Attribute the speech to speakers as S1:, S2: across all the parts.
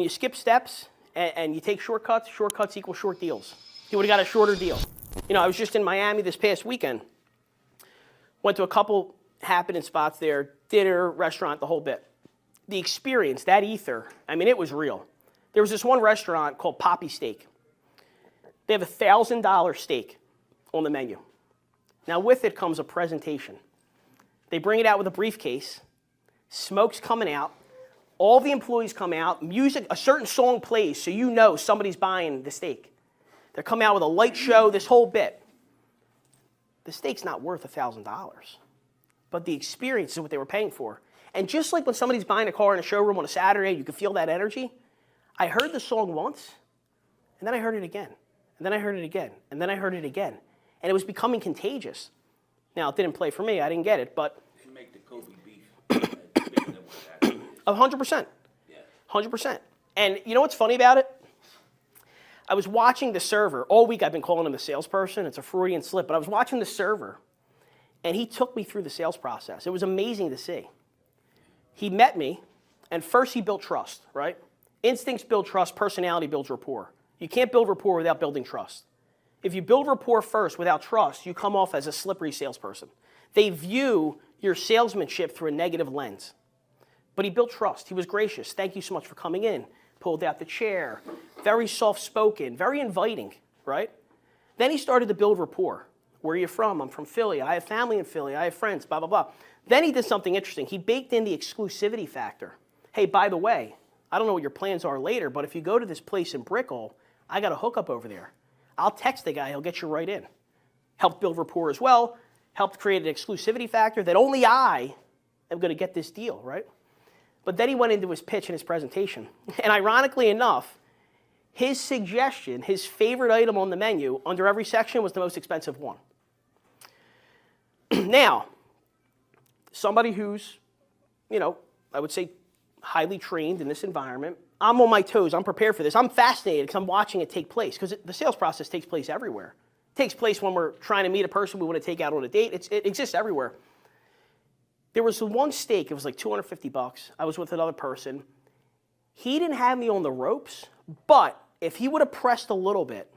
S1: you skip steps and you take shortcuts, shortcuts equal short deals. He would have got a shorter deal. You know, I was just in Miami this past weekend. Went to a couple happening spots there, dinner, restaurant, the whole bit. The experience, that ether, I mean, it was real. There was this one restaurant called Papi Steak. They have a $1,000 steak on the menu. Now with it comes a presentation. They bring it out with a briefcase, smoke's coming out, all the employees come out, music, a certain song plays so you know somebody's buying the steak. They're coming out with a light show, this whole bit. The steak's not worth $1,000, but the experience is what they were paying for. And just like when somebody's buying a car in a showroom on a Saturday, you can feel that energy. I heard the song once, and then I heard it again, and then I heard it again, and then I heard it again. And it was becoming contagious. Now, it didn't play for me. I didn't get it, but...
S2: They make the Kobe beef bigger than what it actually is.
S1: 100%.
S2: Yeah.
S1: 100%. And you know what's funny about it? I was watching the server. All week I've been calling him the salesperson. It's a Freudian slip. But I was watching the server, and he took me through the sales process. It was amazing to see. He met me, and first he built trust, right? Instincts build trust. Personality builds rapport. You can't build rapport without building trust. If you build rapport first without trust, you come off as a slippery salesperson. They view your salesmanship through a negative lens. But he built trust. He was gracious. Thank you so much for coming in. Pulled out the chair. Very soft-spoken, very inviting, right? Then he started to build rapport. Where are you from? I'm from Philly. I have family in Philly. I have friends, blah, blah, blah. Then he did something interesting. He baked in the exclusivity factor. Hey, by the way, I don't know what your plans are later, but if you go to this place in Brickell, I got a hookup over there. I'll text the guy, he'll get you right in. Helped build rapport as well, helped create an exclusivity factor that only I am going to get this deal, right? But then he went into his pitch and his presentation. And ironically enough, his suggestion, his favorite item on the menu under every section was the most expensive one. Now, somebody who's, you know, I would say highly trained in this environment, I'm on my toes. I'm prepared for this. I'm fascinated because I'm watching it take place because the sales process takes place everywhere. It takes place when we're trying to meet a person we want to take out on a date. It exists everywhere. There was one steak. It was like $250. I was with another person. He didn't have me on the ropes, but if he would have pressed a little bit,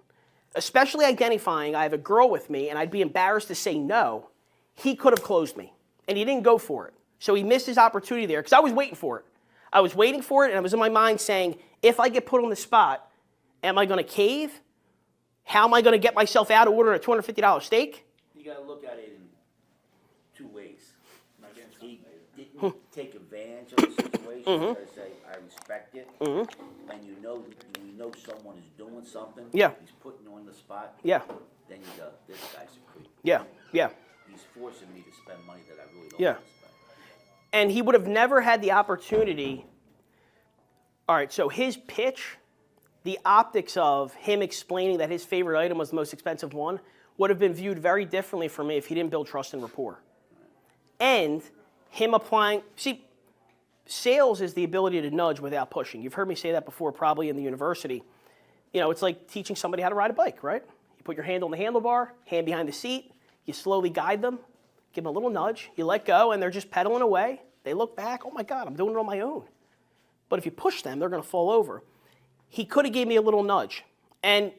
S1: especially identifying I have a girl with me and I'd be embarrassed to say no, he could have closed me. And he didn't go for it. So he missed his opportunity there because I was waiting for it. I was waiting for it, and I was in my mind saying, if I get put on the spot, am I going to cave? How am I going to get myself out of ordering a $250 steak?
S2: You got to look at it in two ways. He didn't take advantage of the situation. You got to say, I respect it, and you know someone is doing something.
S1: Yeah.
S2: He's putting you on the spot.
S1: Yeah.
S2: Then you go, this guy's a creep.
S1: Yeah. Yeah.
S2: He's forcing me to spend money that I really don't
S1: Yeah.
S2: want to spend.
S1: And he would have never had the opportunity. All right, so his pitch, the optics of him explaining that his favorite item was the most expensive one would have been viewed very differently for me if he didn't build trust and rapport. And him applying, see, sales is the ability to nudge without pushing. You've heard me say that before, probably in the university. You know, it's like teaching somebody how to ride a bike, right? You put your hand on the handlebar, hand behind the seat, you slowly guide them, give them a little nudge, you let go, and they're just pedaling away. They look back, oh my God, I'm doing it on my own. But if you push them, they're going to fall over. He could have gave me a little nudge, and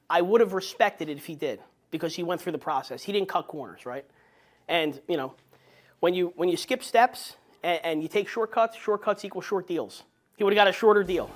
S1: I would have respected it if he did, because he went through the process. He didn't cut corners, right? And, you know, when you skip steps and you take shortcuts, shortcuts equal short deals. He would have got a shorter deal.